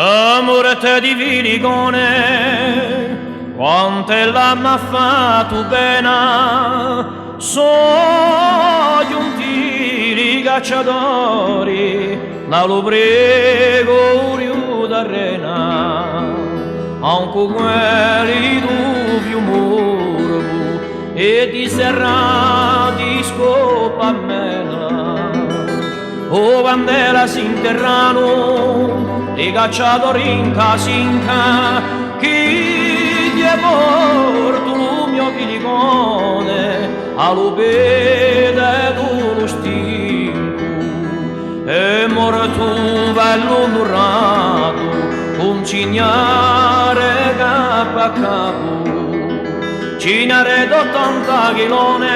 Amore te di viligone, quante l'ha m'ha fatto bene, so giunti i cacciatori, la lo prego riu d'arena, anche quelli du più morbo e di serrati scopa mela, o vandela s'interrano, i cacciatori in casinca, chi ti è morto lo mio filicone, a lo vede lo stinco, è morto bello murato, con cignare capo a capo, cignare d'80 chilone,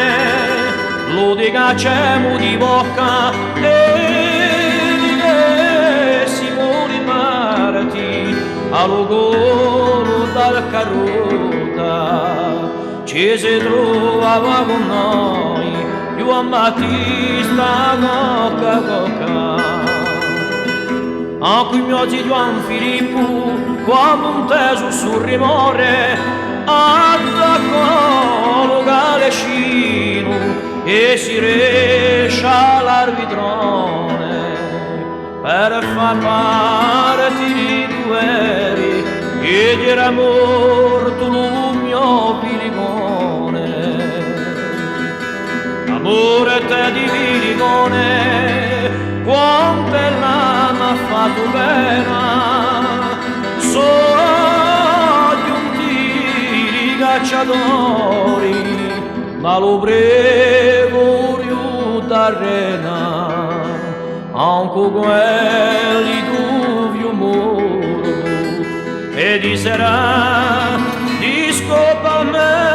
lo di cacciamo di bocca, allo golo dal carota ci si trovava con noi più a Battista cocca cocca a cui mio zio Juan Filippo quando un teso sul rimore attaccò lo galescino e si rescia l'arbitron per far partire guerri ed era morto lo mio filicone. Amore te di filicone, quante l'ha fatto bene, so giunti i cacciatori, ma lo prego riu d'arena, anche quelli du più morbo e di sera di scopa a me